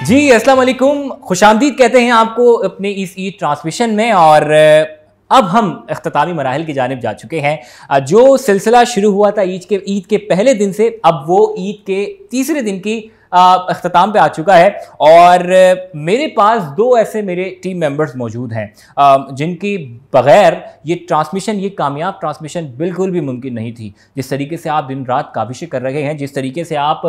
जी अस्सलाम वालेकुम, खुशामदीद कहते हैं आपको अपने इस ईद ट्रांसमिशन में। और अब हम अख्तामी मराहिल की जानिब जा चुके हैं। जो सिलसिला शुरू हुआ था ईद के पहले दिन से, अब वो ईद के तीसरे दिन की अख्ताम पे आ चुका है। और मेरे पास दो ऐसे मेरे टीम मेंबर्स मौजूद हैं जिनकी बग़ैर ये ट्रांसमिशन, ये कामयाब ट्रांसमिशन बिल्कुल भी मुमकिन नहीं थी। जिस तरीके से आप दिन रात काविशें कर रहे हैं, जिस तरीके से आप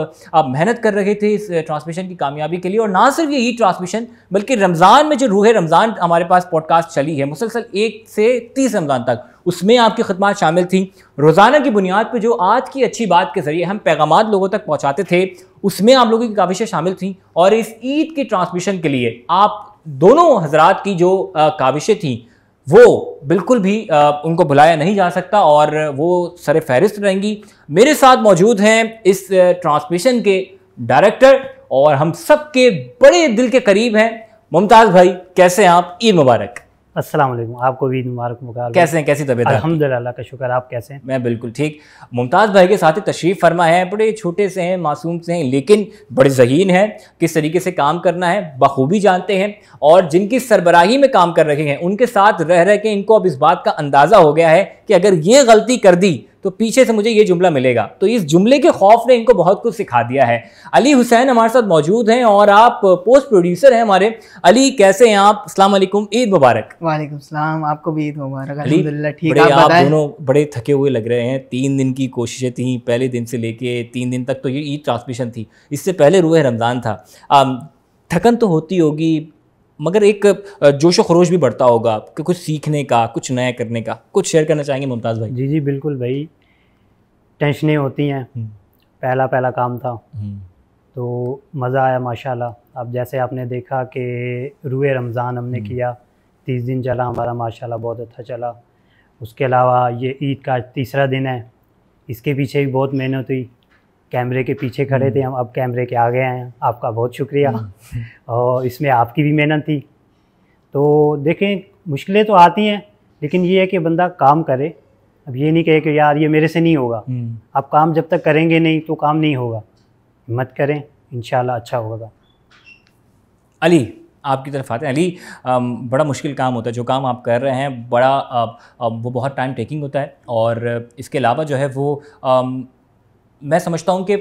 मेहनत कर रहे थे इस ट्रांसमिशन की कामयाबी के लिए, और ना सिर्फ ये ईद ट्रांसमिशन बल्कि रमज़ान में जो रूह रमज़ान हमारे पास पॉडकास्ट चली है मुसलसल 1 से 30 रमज़ान तक, उसमें आपकी खिदमत शामिल थी। रोज़ाना की बुनियाद पर जो आज की अच्छी बात के ज़रिए हम पैगामात लोगों तक पहुँचाते थे, उसमें आप लोगों की काविशें शामिल थीं। और इस ईद की ट्रांसमिशन के लिए आप दोनों हजरात की जो काविशें थीं वो बिल्कुल भी उनको भुलाया नहीं जा सकता और वो सर फहरिस्त रहेंगी। मेरे साथ मौजूद हैं इस ट्रांसमिशन के डायरेक्टर और हम सबके बड़े दिल के करीब हैं, मुमताज़ भाई। कैसे हैं आप? ईद मुबारक। अस्सलाम वालेकुम, आपको भी ईद मुबारक। कैसे हैं, कैसी तबीयत? अल्हम्दुलिल्लाह, अल्लाह का शुक्र। आप कैसे हैं? मैं बिल्कुल ठीक। मुमताज़ भाई के साथ ही तशरीफ़ फरमा है। बड़े छोटे से हैं, मासूम से हैं, लेकिन बड़े ज़हीन हैं। किस तरीके से काम करना है बखूबी जानते हैं। और जिनकी सरबराही में काम कर रहे हैं उनके साथ रह रह के इनको अब इस बात का अंदाज़ा हो गया है कि अगर ये गलती कर दी तो पीछे से मुझे ये जुमला मिलेगा। तो इस जुमले के खौफ ने इनको बहुत कुछ सिखा दिया है। अली हुसैन हमारे साथ मौजूद हैं और आप पोस्ट प्रोड्यूसर हैं हमारे। अली, कैसे हैं आप? अस्सलाम वालेकुम, ईद मुबारक। वालेकुम सलाम, आपको भी ईद मुबारक। अल्हम्दुलिल्लाह ठीक। आप दोनों बड़े थके हुए लग रहे हैं। 3 दिन की कोशिशें थी, पहले दिन से लेके 3 दिन तक तो ये ईद ट्रांसमिशन थी, इससे पहले रूह रमज़ान था। थकन तो होती होगी, मगर एक जोशो खरोश भी बढ़ता होगा कि कुछ सीखने का, कुछ नया करने का। कुछ शेयर करना चाहेंगे मुमताज़ भाई? जी जी बिल्कुल भाई, टेंशनें होती हैं। पहला काम था तो मज़ा आया माशाल्लाह। अब जैसे आपने देखा कि रूह रमज़ान हमने किया, 30 दिन चला हमारा, माशाल्लाह बहुत अच्छा चला। उसके अलावा ये ईद का तीसरा दिन है, इसके पीछे भी बहुत मेहनत हुई। कैमरे के पीछे खड़े थे हम, अब कैमरे के आगे आए हैं। आपका बहुत शुक्रिया। और इसमें आपकी भी मेहनत थी। तो देखें, मुश्किलें तो आती हैं, लेकिन ये है कि बंदा काम करे। अब ये नहीं कहे कि यार ये मेरे से नहीं होगा। आप काम जब तक करेंगे नहीं तो काम नहीं होगा। हिम्मत करें, इंशाल्लाह अच्छा होगा। अली, आपकी तरफ आते हैं। अली, बड़ा मुश्किल काम होता है जो काम आप कर रहे हैं, वो बहुत टाइम टेकिंग होता है। और इसके अलावा जो है वो मैं समझता हूँ कि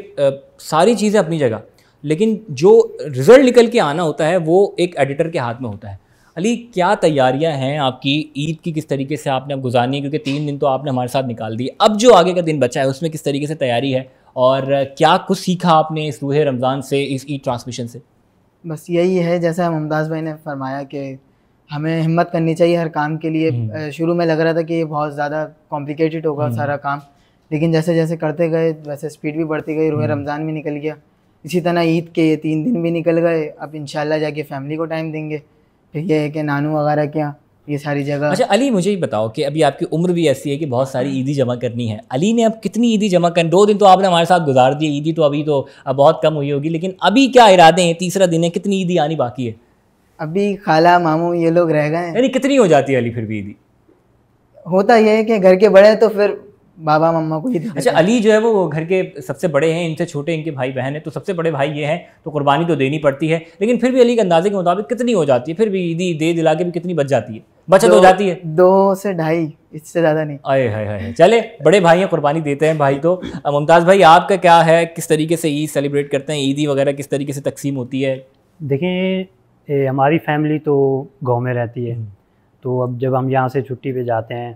सारी चीज़ें अपनी जगह, लेकिन जो रिज़ल्ट निकल के आना होता है वो एक एडिटर के हाथ में होता है। अली, क्या तैयारियां हैं आपकी ईद की? किस तरीके से आपने अब गुजारनी है, क्योंकि 3 दिन तो आपने हमारे साथ निकाल दिए, अब जो आगे का दिन बचा है उसमें किस तरीके से तैयारी है और क्या कुछ सीखा आपने इस रूह रमज़ान से, इस ईद ट्रांसमिशन से? बस यही है, जैसा मुमताज़ भाई ने फरमाया कि हमें हिम्मत करनी चाहिए हर काम के लिए। शुरू में लग रहा था कि ये बहुत ज़्यादा कॉम्प्लिकेटेड होगा सारा काम, लेकिन जैसे जैसे करते गए वैसे स्पीड भी बढ़ती गई। रूह रमज़ान भी निकल गया, इसी तरह ईद के 3 दिन भी निकल गए। अब इंशाल्लाह जाके फैमिली को टाइम देंगे। फिर ये है कि नानू वगैरह क्या ये सारी जगह। अच्छा अली, मुझे ही बताओ कि अभी आपकी उम्र भी ऐसी है कि बहुत सारी ईदी जमा करनी है। अली ने अब कितनी ईदी जमा करनी? 2 दिन तो आपने हमारे साथ गुजार दिए, ईदी तो अभी तो बहुत कम हुई होगी, लेकिन अभी क्या इरादे हैं? तीसरा दिन है, कितनी ईदी आनी बाकी है? अभी खाला मामू ये लोग रह गए हैं। यानी कितनी हो जाती है अली फिर भी ईदी? होता ये है कि घर के बड़े हैं तो फिर बाबा मम्मा को ही देते हैं। अच्छा, अली जो है वो घर के सबसे बड़े हैं, इनसे छोटे इनके भाई बहन हैं, तो सबसे बड़े भाई ये हैं तो कुर्बानी तो देनी पड़ती है। लेकिन फिर भी अली के अंदाजे के मुताबिक कितनी हो जाती है फिर भी ईदी दे दिला के भी? कितनी बच जाती है, बचत हो जाती है? 2 से 2.5, इससे ज़्यादा नहीं। आए हाय हाय, चले बड़े भाई हैं, कुर्बानी देते हैं भाई। तो मुमताज़ भाई, आपका क्या है, किस तरीके से ईद सेलिब्रेट करते हैं? ईदी वगैरह किस तरीके से तकसीम होती है? देखें, हमारी फैमिली तो गाँव में रहती है, तो अब जब हम यहाँ से छुट्टी पे जाते हैं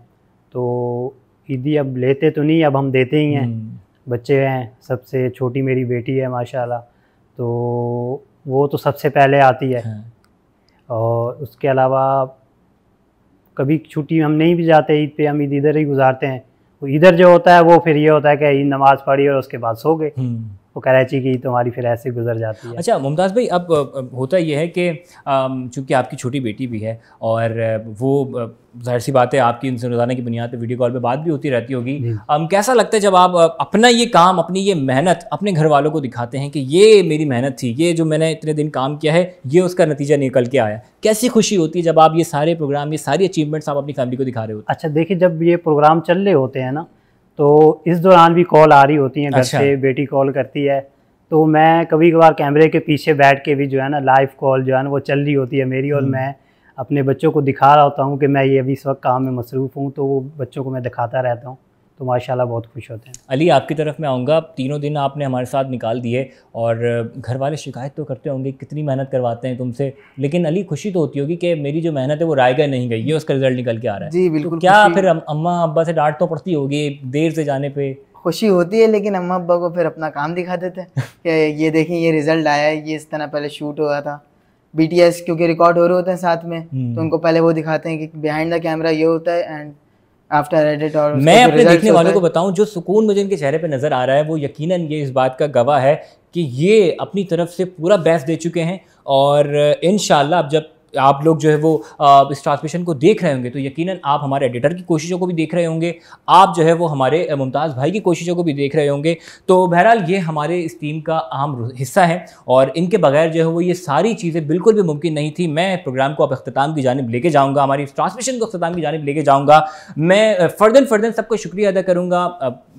तो ईदी अब लेते तो नहीं, अब हम देते ही हैं। बच्चे हैं, सबसे छोटी मेरी बेटी है माशाल्लाह, तो वो तो सबसे पहले आती है। और उसके अलावा कभी छुट्टी हम नहीं भी जाते ईद पे, हम ईद इधर ही गुजारते हैं। तो इधर जो होता है वो फिर ये होता है कि ईद नमाज़ पढ़ी और उसके बाद सो गए। वो कराची की तुम्हारी फिर ऐसे गुजर जाती है। अच्छा मुमताज़ भाई, अब होता यह है कि चूँकि आपकी छोटी बेटी भी है और वो जाहिर सी बात है आपकी उनसे रोज़ाना की बुनियाद पे वीडियो कॉल पे बात भी होती रहती होगी। कैसा लगता है जब आप अपना ये काम, अपनी ये मेहनत अपने घर वालों को दिखाते हैं कि ये मेरी मेहनत थी, ये जो मैंने इतने दिन काम किया है ये उसका नतीजा निकल के आया? कैसी खुशी होती है जब आप ये सारे प्रोग्राम, ये सारी अचीवमेंट्स आप अपनी फैमिली को दिखा रहे होते? अच्छा देखिए, जब ये प्रोग्राम चल रहे होते हैं ना, तो इस दौरान भी कॉल आ रही होती हैं घर से। बेटी कॉल करती है तो मैं कभी कभार कैमरे के पीछे बैठ के भी जो है ना लाइव कॉल जो है ना वो चल रही होती है मेरी, और मैं अपने बच्चों को दिखा रहा होता हूँ कि मैं ये अभी इस वक्त काम में मसरूफ़ हूँ, तो वो बच्चों को मैं दिखाता रहता हूँ, तो माशाल्लाह बहुत खुश होते हैं। अली, आपकी तरफ मैं आऊँगा। तीनों दिन आपने हमारे साथ निकाल दिए और घर वाले शिकायत तो करते होंगे कितनी मेहनत करवाते हैं तुमसे, लेकिन अली खुशी तो होती होगी कि मेरी जो मेहनत है वो रायगा नहीं गई, ये उसका रिजल्ट निकल के आ रहा है। जी बिल्कुल। तो क्या फिर अम्मा अब्बा से डांट तो पड़ती होगी देर से जाने पे? खुशी होती है, लेकिन अम्मा अब्बा को फिर अपना काम दिखा देते हैं कि ये देखें ये रिजल्ट आया है, ये इस तरह पहले शूट हुआ था। BTS क्योंकि रिकॉर्ड हो रहे होते हैं साथ में, तो उनको पहले वो दिखाते हैं कि बिहाइंड द कैमरा ये होता है एंड आफ्टर एडिट। और मैं अपने देखने वालों को बताऊं, जो सुकून मुझे इनके चेहरे पे नज़र आ रहा है वो यकीनन ये इस बात का गवाह है कि ये अपनी तरफ से पूरा बेस्ट दे चुके हैं। और इंशाल्लाह अब जब आप लोग जो है वो इस ट्रांसमिशन को देख रहे होंगे तो यकीनन आप हमारे एडिटर की कोशिशों को भी देख रहे होंगे, आप जो है वो हमारे मुमताज़ भाई की कोशिशों को भी देख रहे होंगे। तो बहरहाल ये हमारे इस टीम का अहम हिस्सा है और इनके बगैर जो है वो ये सारी चीज़ें बिल्कुल भी मुमकिन नहीं थी। मैं प्रोग्राम को अब अख्ताम की जानिब लेके जाऊँगा, हमारी ट्रांसमिशन को अख्ताम की जानिब लेके जाऊँगा। मैं फ़र्दन सबको शुक्रिया अदा करूँगा।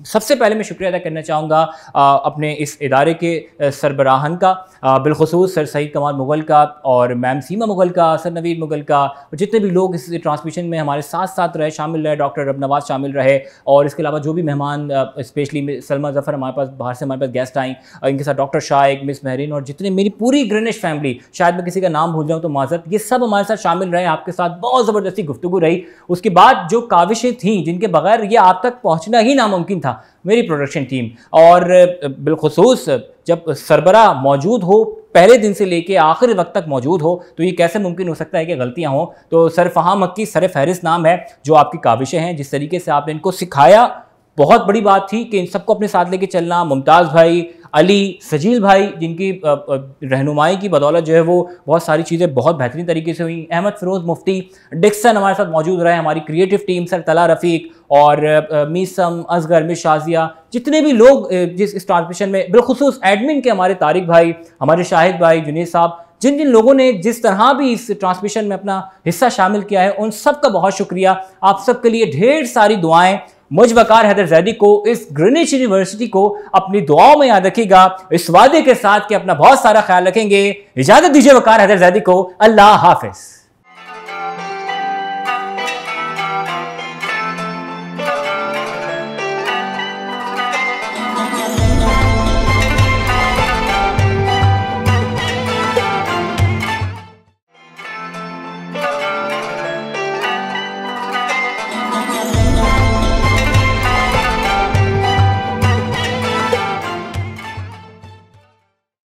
सबसे पहले मैं शुक्रिया अदा करना चाहूँगा अपने इस इदारे के सरबराहन का, बिलखुसूस सर सईद कमाल मुगल का और मैम सीमा मुगल का, सर नवीद मुगल का, जितने भी लोग इस ट्रांसमिशन में हमारे साथ साथ रहे, शामिल रहे, डॉक्टर रब नवाज शामिल रहे, और इसके अलावा जो भी मेहमान स्पेशली सलमा जफ़र हमारे पास बाहर से हमारे पास गेस्ट आई, इनके साथ डॉक्टर शाइक, मिस महरीन और जितने मेरी पूरी ग्रीनिश फैमिली, शायद मैं किसी का नाम भूल जाऊँ तो माजरत, ये सब हमारे साथ शामिल रहे। आपके साथ बहुत ज़बरदस्ती गुफ्तगू रही। उसके बाद जो काविशें थीं जिनके बगैर ये आप तक पहुँचना ही नामुमकिन था, मेरी प्रोडक्शन टीम और बिलखुसूस जब सरबरा मौजूद हो, पहले दिन से लेके आखिरी वक्त तक मौजूद हो, तो ये कैसे मुमकिन हो सकता है कि गलतियां हों। तो सर फ़हाम मक्की, सर फहरिस्त नाम है जो आपकी काविशें हैं, जिस तरीके से आपने इनको सिखाया, बहुत बड़ी बात थी कि इन सबको अपने साथ लेके चलना। मुमताज़ भाई, अली, सजील भाई, जिनकी रहनुमाई की बदौलत जो है वो बहुत सारी चीज़ें बहुत बेहतरीन तरीके से हुई। अहमद फ़िरोज़ मुफ्ती, डिक्सन हमारे साथ मौजूद रहे, हमारी क्रिएटिव टीम, सर तला रफ़ीक और मीसम, असगर, मिस शाजिया, जितने भी लोग जिस इस ट्रांसमिशन में, बिलखुसूस एडमिन के हमारे तारिक भाई, हमारे शाहिद भाई, जुनेद साहब, जिन जिन लोगों ने जिस तरह भी इस ट्रांसमिशन में अपना हिस्सा शामिल किया है, उन सब का बहुत शुक्रिया। आप सबके लिए ढेर सारी दुआएं। मुझ वकार हैदर जैदी को, इस ग्रीनिच यूनिवर्सिटी को अपनी दुआओं में याद रखिएगा, इस वादे के साथ कि अपना बहुत सारा ख्याल रखेंगे। इजाजत दीजिए वकार हैदर जैदी को। अल्लाह हाफिज।